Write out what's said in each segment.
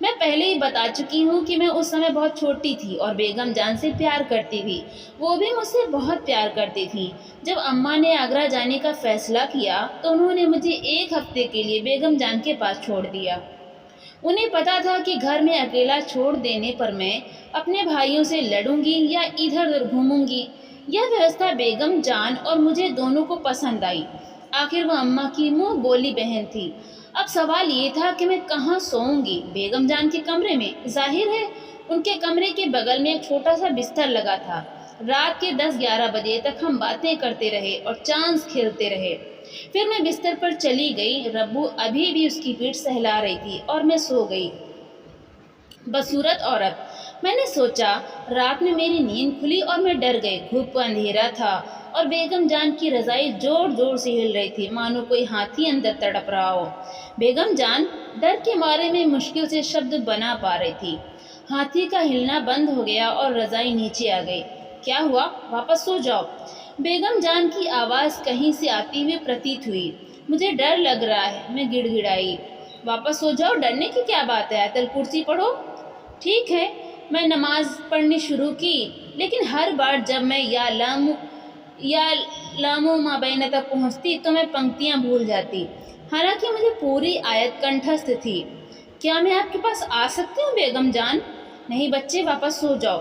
میں پہلے ہی بتا چکی ہوں کہ میں اس سمے بہت چھوٹی تھی اور بیگم جان سے پیار کرتی تھی، وہ بھی مجھ سے بہت پیار کرتی تھی۔ جب اماں نے آگرہ جانے کا فیصلہ کیا تو انہوں نے مجھے 1 ہفتے کے لیے بیگم جان کے پاس چھوڑ دیا۔ انہیں پتا تھا کہ گھر میں اکیلا چھوڑ دینے پر میں اپنے بھائیوں سے لڑوں گی یا ادھر ادھر گھوموں گی۔ یہ ویوستھا بیگم جان اور مجھے دونوں کو پسند آئی۔ آخر وہ اماں کی منہ بولی بہن تھی۔ اب سوال یہ تھا کہ میں کہاں سوؤں گی؟ بیگم جان کے کمرے میں؟ ظاہر ہے ان کے کمرے کے بغل میں ایک چھوٹا سا بستر لگا تھا۔ رات کے 10-11 بجے تک ہم باتیں کرتے رہے اور چانس کھیلتے رہے۔ پھر میں بستر پر چلی گئی۔ ربو ابھی بھی اس کی پیٹھ سہلا رہی تھی اور میں سو گئی۔ بدصورت عورت، میں نے سوچا۔ رات میں میری نیند کھلی اور میں ڈر گئی۔ گھپ اندھیرا تھا اور بیگم جان کی رضائی زور زور سے ہل رہی تھی، مانو کوئی ہاتھی اندر تڑپ رہا ہو۔ بیگم جان ڈر کے مارے میں مشکل سے شبد بنا پا رہی تھی۔ ہاتھی کا ہلنا بند ہو گیا اور رضائی نیچے آ گئی۔ کیا ہوا؟ واپس سو جاؤ، بیگم جان کی آواز کہیں سے آتی ہوئی پرتیت ہوئی۔ مجھے ڈر لگ رہا ہے، میں گڑ گڑائی۔ واپس سو جاؤ، ڈرنے کی کیا بات ہے؟ آیت الکرسی پڑھو۔ ٹھیک ہے، میں نماز پڑھنی شروع کی، لیکن ہر بار جب میں یا لامو ما بین تک پہنچتی تو میں پنکتیاں بھول جاتی، حالانکہ مجھے پوری آیت کنٹھستھ تھی۔ کیا میں آپ کے پاس آ سکتی ہوں بیگم جان؟ نہیں بچے، واپس سو جاؤ۔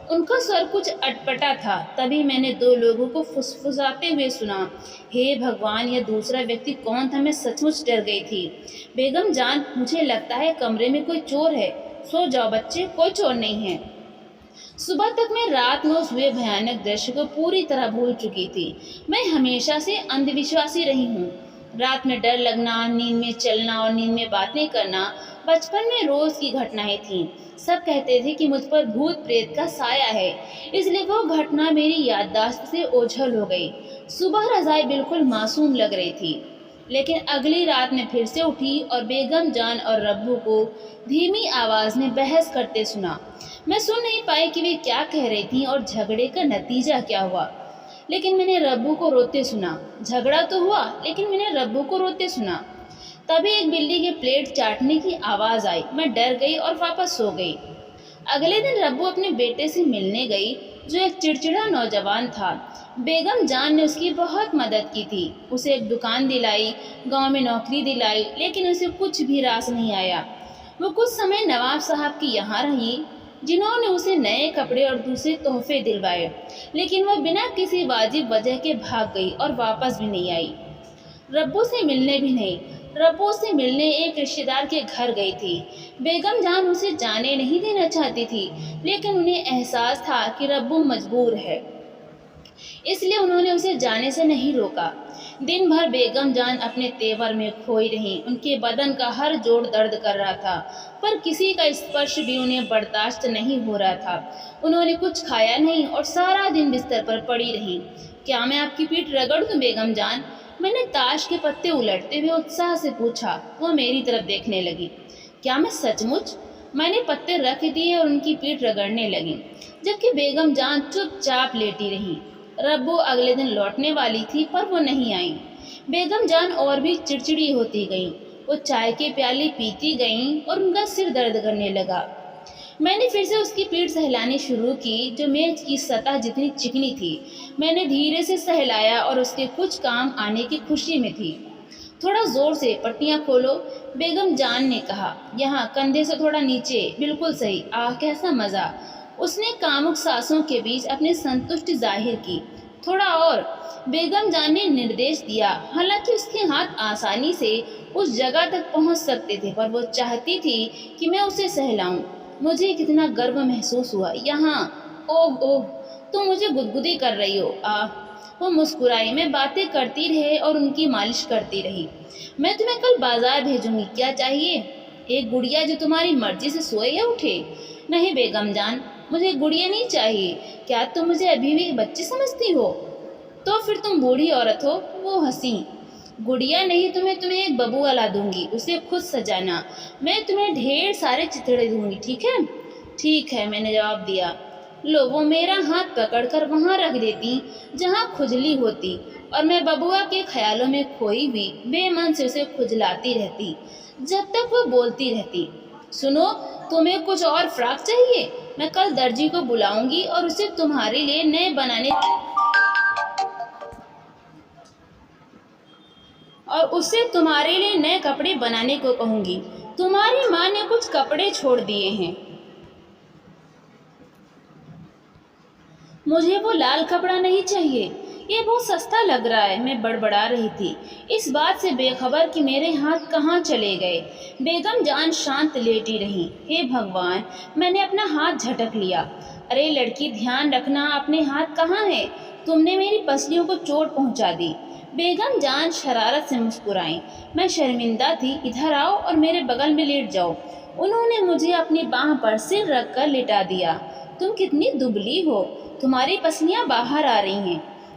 ان کا سر کچھ اٹپٹا تھا۔ تبھی میں نے 2 لوگوں کو فسفساتے ہوئے سنا۔ ہے بھگوان، یہ دوسرا ویکتی کون تھا؟ میں سچ مچ ڈر گئی تھی۔ بیگم جان، مجھے لگتا ہے کمرے میں کوئی چور ہے۔ سو جاؤ بچے، کوئی چور نہیں ہے۔ صبح تک میں رات میں اس ہوئے بھیانک درشے کو پوری طرح بھول چکی تھی۔ میں ہمیشہ سے اندھ وشواسی رہی ہوں۔ رات میں ڈر لگنا، نیند میں چلنا اور نیند میں باتیں کرنا بچپن میں روز کی گھٹنائیں تھیں۔ سب کہتے تھے کہ مجھ پر بھوت پریت کا سایہ ہے، اس لیے وہ گھٹنا میری یادداشت سے اوجھل ہو گئی۔ صبح رضائی بالکل معصوم لگ رہی تھی، لیکن اگلی رات میں پھر سے اٹھی اور بیگم جان اور ربو کو دھیمی آواز میں بحث کرتے سنا۔ میں سن نہیں پائی کہ وہ کیا کہہ رہی تھیں اور جھگڑے کا نتیجہ کیا ہوا، لیکن میں نے ربو کو روتے سنا۔ جھگڑا تو ہوا، لیکن میں نے ربو کو روتے سنا۔ تبھی ایک بلی کے پلیٹ چاٹنے کی آواز آئی۔ میں ڈر گئی اور واپس سو گئی۔ اگلے دن ربو اپنے بیٹے سے ملنے گئی، جو ایک چڑچڑا نوجوان تھا۔ بیگم جان نے اس کی بہت مدد کی تھی، اسے ایک دکان دلائی، گاؤں میں نوکری دلائی، لیکن اسے کچھ بھی راس نہیں آیا۔ وہ کچھ سمے نواب صاحب کی یہاں رہی، جنہوں نے اسے نئے کپڑے اور دوسرے تحفے دلوائے، لیکن وہ بنا کسی واجب وجہ کے بھاگ گئی اور واپس بھی نہیں آئی۔ ربو سے ملنے بھی نہیں۔ ربو سے ملنے ایک رشتہ دار کے گھر گئی تھی۔ بیگم جان اسے جانے نہیں دینا چاہتی تھی، لیکن انہیں احساس تھا کہ ربو مجبور ہے، اس لیے انہوں نے اسے جانے سے نہیں روکا۔ دن بھر بیگم جان اپنے تیور میں کھوئی رہیں۔ ان کے بدن کا ہر جوڑ درد کر رہا تھا، پر کسی کا اسپرش بھی انہیں برداشت نہیں ہو رہا تھا۔ انہوں نے کچھ کھایا نہیں اور سارا دن بستر پر پڑی رہیں۔ کیا میں آپ کی پیٹھ رگڑ دوں بیگم جان؟ میں نے تاش کے پتے الٹتے ہوئے اتساہ سے پوچھا۔ وہ میری طرف دیکھنے لگی۔ کیا میں سچ مچ؟ میں نے پتے رکھ دیے اور ان کی پیٹھ رگڑنے لگی، جبکہ بیگم جان چپ چاپ لیٹی رہی۔ ربو اگلے دن لوٹنے والی تھی، پر وہ نہیں آئیں۔ بیگم جان اور بھی چڑچڑی ہوتی گئیں۔ وہ چائے کے پیالے پیتی گئیں اور ان کا سر درد کرنے لگا۔ میں نے پھر سے اس کی پیٹھ سہلانی شروع کی، جو میز کی سطح جتنی چکنی تھی۔ میں نے دھیرے سے سہلایا اور اس کے کچھ کام آنے کی خوشی میں تھی۔ تھوڑا زور سے، پٹیاں کھولو، بیگم جان نے کہا۔ یہاں، کندھے سے تھوڑا نیچے، بالکل صحیح۔ آہ، کیسا مزہ! اس نے کامک سانسوں کے بیچ اپنی سنتشٹی ظاہر کی۔ تھوڑا اور، بیگم جان نے نردیش دیا۔ حالانکہ اس کے ہاتھ آسانی سے اس جگہ تک پہنچ سکتے تھے، پر وہ چاہتی تھی کہ میں اسے سہلاؤں۔ مجھے کتنا گرو محسوس ہوا۔ یہاں، اوہ اوہ، تم مجھے گدگدی کر رہی ہو۔ آہ، وہ مسکرائی۔ میں باتیں کرتی رہی اور ان کی مالش کرتی رہی۔ میں تمہیں کل بازار بھیجوں گی، کیا چاہیے؟ ایک گڑیا جو تمہاری مرضی سے سوئے یا اٹھے؟ نہیں بیگم جان، مجھے گڑیا نہیں چاہیے۔ کیا تم مجھے ابھی بھی بچی سمجھتی ہو؟ تو پھر تم بوڑھی عورت ہو۔ وہ ہنسی۔ گڑیا نہیں، تمہیں ایک ببوا لا دوں گی، اسے خود سجانا۔ میں تمہیں ڈھیر سارے چتڑے دوں گی، ٹھیک ہے؟ ٹھیک ہے، میں نے جواب دیا۔ لو، وہ میرا ہاتھ پکڑ کر وہاں رکھ دیتی جہاں کھجلی ہوتی، اور میں ببوا کے خیالوں میں کھوئی ہوئی بے من سے اسے کھجلاتی رہتی جب تک وہ بولتی رہتی۔ سنو، تمہیں کچھ اور فراق چاہیے؟ میں کل درجی کو بلاؤں گی اور اسے تمہارے لیے نئے کپڑے بنانے کو کہوں گی۔ تمہاری ماں نے کچھ کپڑے چھوڑ دیے ہیں۔ مجھے وہ لال کپڑا نہیں چاہیے، یہ بہت سستا لگ رہا ہے، میں بڑبڑا رہی تھی، اس بات سے بے خبر کہ میرے ہاتھ کہاں چلے گئے۔ بیگم جان شانت لیٹی رہی۔ ہے بھگوان، میں نے اپنا ہاتھ جھٹک لیا۔ ارے لڑکی، دھیان رکھنا، اپنے ہاتھ کہاں ہے؟ تم نے میری پسلیوں کو چوٹ پہنچا دی۔ بیگم جان شرارت سے مسکرائیں۔ میں شرمندہ تھی۔ ادھر آؤ اور میرے بغل میں لیٹ جاؤ۔ انہوں نے مجھے اپنی باہ پر سر رکھ کر لٹا دیا۔ تم کتنی دبلی ہو، تمہاری پسلیاں باہر آ رہی ہیں۔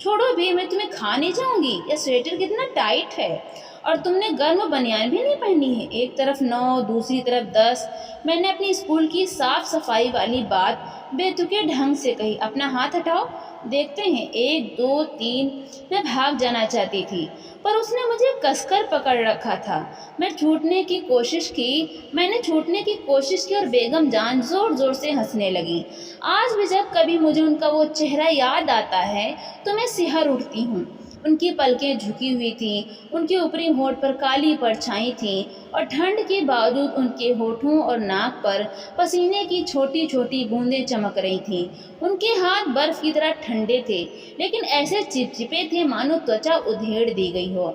چھوڑو بھی، میں تمہیں کھا نہیں جاؤں گی۔ یہ سویٹر کتنا ٹائٹ ہے، اور تم نے گرم بنیان بھی نہیں پہنی ہے۔ ایک طرف 9، دوسری طرف 10۔ میں نے اپنی اسکول کی صاف صفائی والی بات بے تکے ڈھنگ سے کہی۔ اپنا ہاتھ ہٹاؤ، دیکھتے ہیں، 1، 2، 3۔ میں بھاگ جانا چاہتی تھی، پر اس نے مجھے کس کر پکڑ رکھا تھا۔ میں نے چھوٹنے کی کوشش کی اور بیگم جان زور زور سے ہنسنے لگی۔ آج بھی جب کبھی مجھے ان کا وہ چہرہ یاد آتا ہے تو میں سہر اٹھتی ہوں۔ ان کی پلکیں جھکی ہوئی تھیں، ان کے اوپری ہونٹ پر کالی پرچھائیں تھیں، اور ٹھنڈ کے باوجود ان کے ہونٹوں اور ناک پر پسینے کی چھوٹی چھوٹی بوندیں چمک رہی تھیں۔ ان کے ہاتھ برف کی طرح ٹھنڈے تھے، لیکن ایسے چپچپے تھے مانو توچا ادھیڑ دی گئی ہو۔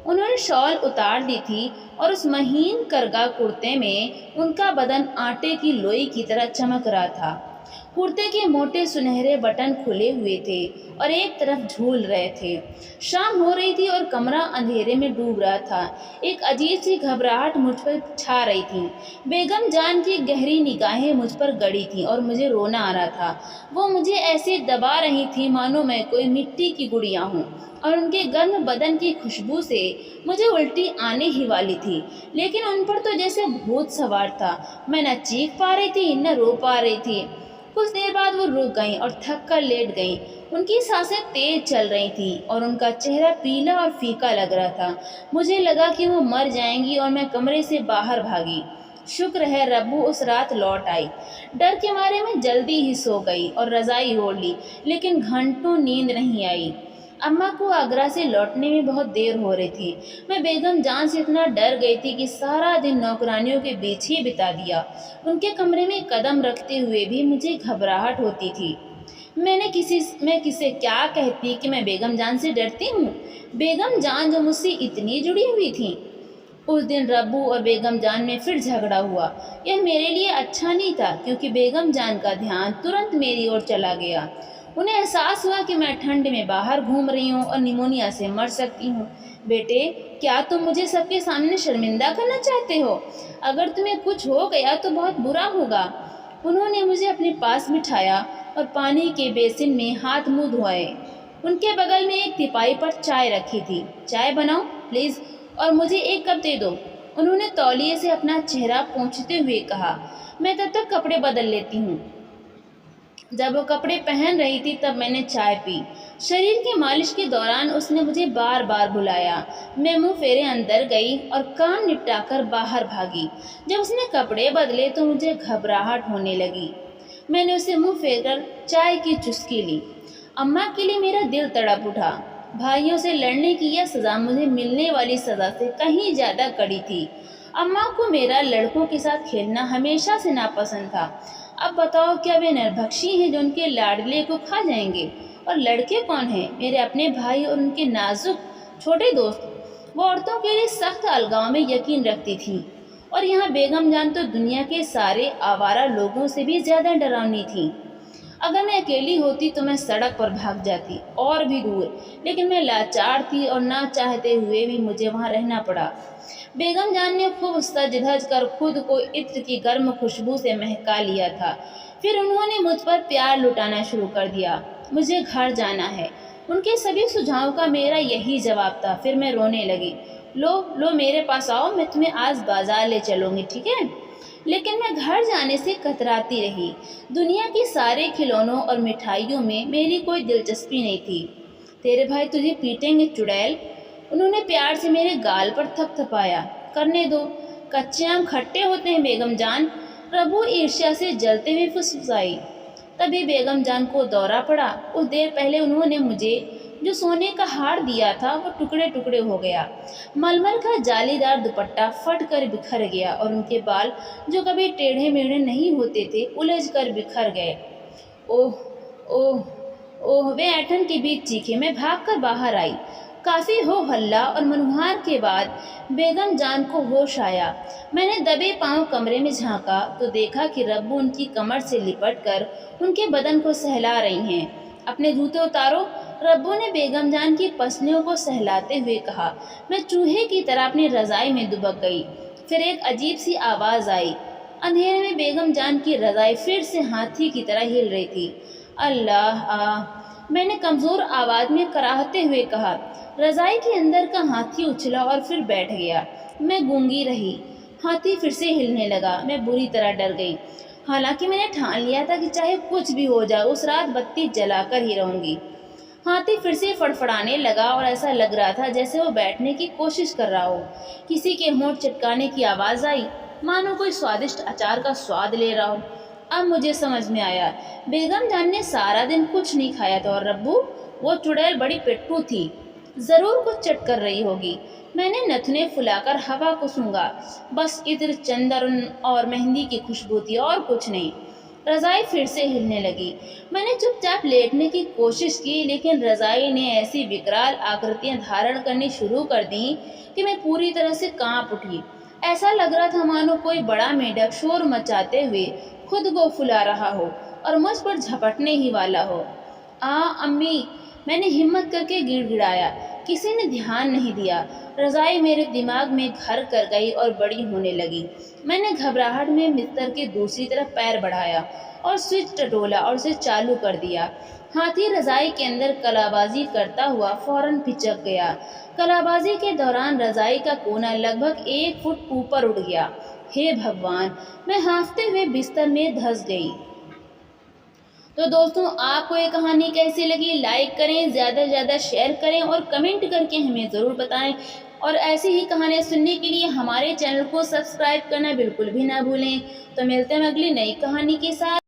انہوں نے شال اتار دی تھی اور اس مہین کرگا کرتے میں ان کا بدن آٹے کی لوئی کی طرح چمک رہا تھا۔ کرتے کے موٹے سنہرے بٹن کھلے ہوئے تھے اور ایک طرف جھول رہے تھے۔ شام ہو رہی تھی اور کمرہ اندھیرے میں ڈوب رہا تھا۔ ایک عجیب سی گھبراہٹ مجھ پر چھا رہی تھی۔ بیگم جان کی گہری نگاہیں مجھ پر گڑی تھیں اور مجھے رونا آ رہا تھا۔ وہ مجھے ایسے دبا رہی تھی مانو میں کوئی مٹی کی گڑیا ہوں، اور ان کے گرم بدن کی خوشبو سے مجھے الٹی آنے ہی والی تھی، لیکن ان پر تو جیسے بھوت سوار تھا۔ میں نہ چیخ پا رہی تھی نہ رو پا رہی تھی۔ کچھ دیر بعد وہ رک گئیں اور تھک کر لیٹ گئیں۔ ان کی سانسیں تیز چل رہی تھیں اور ان کا چہرہ پیلا اور پھیکا لگ رہا تھا۔ مجھے لگا کہ وہ مر جائیں گی اور میں کمرے سے باہر بھاگی۔ شکر ہے ربو اس رات لوٹ آئی۔ ڈر کے مارے میں جلدی ہی سو گئی اور رضائی اوڑھ لی، لیکن گھنٹوں نیند نہیں آئی۔ اماں کو آگرہ سے لوٹنے میں بہت دیر ہو رہی تھی۔ میں بیگم جان سے اتنا ڈر گئی تھی کہ سارا دن نوکرانیوں کے بیچ ہی بتا دیا۔ ان کے کمرے میں قدم رکھتے ہوئے بھی مجھے گھبراہٹ ہوتی تھی۔ میں کسے کیا کہتی کہ میں بیگم جان سے ڈرتی ہوں؟ بیگم جان جو مجھ سے اتنی جڑی ہوئی تھی۔ اس دن ربو اور بیگم جان میں پھر جھگڑا ہوا۔ یہ میرے لیے اچھا نہیں تھا، کیونکہ بیگم جان کا دھیان ترنت میری اور چلا گیا۔ انہیں احساس ہوا کہ میں ٹھنڈ میں باہر گھوم رہی ہوں اور نیمونیا سے مر سکتی ہوں۔ بیٹے، کیا تم مجھے سب کے سامنے شرمندہ کرنا چاہتے ہو؟ اگر تمہیں کچھ ہو گیا تو بہت برا ہوگا۔ انہوں نے مجھے اپنے پاس بٹھایا اور پانی کے بیسن میں ہاتھ منہ دھوئے۔ ان کے بغل میں ایک تیپائی پر چائے رکھی تھی۔ چائے بناؤ پلیز، اور مجھے 1 کپ دے دو، انہوں نے تولیے سے اپنا چہرہ پونچھتے ہوئے کہا۔ میں تب تک کپڑے بدل لیتی ہوں۔ جب وہ کپڑے پہن رہی تھی تب میں نے چائے پی۔ شریر کی مالش کے دوران اس نے مجھے بار بار بلایا۔ میں منہ پھیرے اندر گئی اور کام نپٹا کر باہر بھاگی۔ جب اس نے کپڑے بدلے تو مجھے گھبراہٹ ہونے لگی۔ میں نے اسے منہ پھیر کر چائے کی چسکی لی۔ اماں کے لیے میرا دل تڑپ اٹھا۔ بھائیوں سے لڑنے کی یہ سزا مجھے ملنے والی سزا سے کہیں زیادہ کڑی تھی۔ اماں کو میرا لڑکوں کے ساتھ کھیلنا ہمیشہ سے ناپسند تھا۔ اب بتاؤ، کیا وہ نربھکشی ہیں جو ان کے لاڈلے کو کھا جائیں گے؟ اور لڑکے کون ہیں؟ میرے اپنے بھائی اور ان کے نازک چھوٹے دوست۔ وہ عورتوں کے لیے سخت الگاؤ میں یقین رکھتی تھیں، اور یہاں بیگم جان تو دنیا کے سارے آوارہ لوگوں سے بھی زیادہ ڈراؤنی تھی۔ اگر میں اکیلی ہوتی تو میں سڑک پر بھاگ جاتی، اور بھی دور، لیکن میں لاچار تھی اور نہ چاہتے ہوئے بھی مجھے وہاں رہنا پڑا۔ بیگم جان نے خوب سج دھج کر خود کو عطر کی گرم خوشبو سے مہکا لیا تھا۔ پھر انہوں نے مجھ پر پیار لٹانا شروع کر دیا۔ مجھے گھر جانا ہے، ان کے سبھی سجھاؤں کا میرا یہی جواب تھا۔ پھر میں رونے لگی۔ لو میرے پاس آؤ، میں تمہیں آج بازار لے چلوں گی، ٹھیک ہے؟ لیکن میں گھر جانے سے کتراتی رہی۔ دنیا کی سارے کھلونوں اور مٹھائیوں میں میری کوئی دلچسپی نہیں تھی۔ تیرے بھائی تجھے پیٹیں گے چڑیل، انہوں نے پیار سے میرے گال پر تھپ تھپایا۔ کرنے دو، کچے آم کھٹے ہوتے ہیں بیگم جان، ربو عرشا سے جلتے ہوئے فسفسائی۔ تبھی بیگم جان کو دورہ پڑا۔ کچھ دیر پہلے انہوں نے مجھے جو سونے کا ہار دیا تھا وہ ٹکڑے ٹکڑے ہو گیا، ململ کا جالی دار دوپٹہ پھٹ کر بکھر گیا اور ان کے بال جو کبھی ٹیڑھے میڑھے نہیں ہوتے تھے الجھ کر بکھر گئے۔ اوہ اوہ اوہ، وہ ایٹھن کے بیچ چیخے۔ میں بھاگ کر باہر آئی۔ کافی ہو ہلہ اور منہار کے بعد بیگم جان کو ہوش آیا۔ میں نے دبے پاؤں کمرے میں جھانکا تو دیکھا کہ ربو ان کی کمر سے لپٹ کر ان کے بدن کو سہلا رہی ہیں۔ اپنے جوتے اتارو، ربو نے بیگم جان کی پسلیوں کو سہلاتے ہوئے کہا۔ میں چوہے کی طرح اپنی رضائی میں دبک گئی۔ پھر ایک عجیب سی آواز آئی۔ اندھیرے میں بیگم جان کی رضائی پھر سے ہاتھی کی طرح ہل رہی تھی۔ اللہ! میں نے کمزور آواز میں کراہتے ہوئے کہا۔ رضائی کے اندر کا ہاتھی اچھلا اور پھر بیٹھ گیا۔ میں گونگی رہی۔ ہاتھی پھر سے ہلنے لگا۔ میں بری طرح ڈر گئی، حالانکہ میں نے ٹھان لیا تھا کہ چاہے کچھ بھی ہو جائے اس رات بتی جلا کر ہی رہوں گی۔ ہاتھی پھر سے فڑفڑانے لگا اور ایسا لگ رہا تھا جیسے وہ بیٹھنے کی کوشش کر رہا ہو۔ کسی کے ہونٹ چٹکانے کی آواز آئی، مانو کوئی سوادشٹ اچار کا سواد لے رہا ہو۔ اب مجھے سمجھ میں آیا، بیگم جان نے سارا دن کچھ نہیں کھایا تھا اور ربو، وہ چڑیل بڑی پٹھو تھی، ضرور کچھ چٹ کر رہی ہوگی۔ میں نے نتنے پھلا کر ہوا کو سونگھا، بس عطر، چندن اور مہندی کی خوشبو تھی اور کچھ نہیں۔ رضائی پھر سے ہلنے لگی۔ میں نے چپ چاپ لیٹنے کی کوشش کی، لیکن رضائی نے ایسی وکرال آکرتیاں دھارن کرنی شروع کر دیں کہ میں پوری طرح سے کانپ اٹھی۔ ایسا لگ رہا تھا مانو کوئی بڑا میڈک شور مچاتے ہوئے خود کو پھلا رہا ہو اور مجھ پر جھپٹنے ہی والا ہو۔ امی، میں نے ہمت کر کے گڑ گڑایا۔ کسی نے دھیان نہیں دیا۔ رضائی میرے دماغ میں گھر کر گئی اور بڑی ہونے لگی۔ میں نے گھبراہٹ میں بستر کے دوسری طرف پیر بڑھایا اور سوئچ ٹٹولا اور اسے چالو کر دیا۔ ہاتھی رضائی کے اندر کلا بازی کرتا ہوا فوراً پھچک گیا۔ کلا بازی کے دوران رضائی کا کونا لگ بھگ 1 فٹ اوپر اٹھ گیا۔ ہے بھگوان! میں ہانفتے ہوئے بستر میں دھس گئی۔ تو دوستوں، آپ کو یہ کہانی کیسی لگی؟ لائک کریں، زیادہ سے زیادہ شیئر کریں اور کمنٹ کر کے ہمیں ضرور بتائیں، اور ایسی ہی کہانیاں سننے کے لیے ہمارے چینل کو سبسکرائب کرنا بالکل بھی نہ بھولیں۔ تو ملتے ہیں اگلی نئی کہانی کے ساتھ۔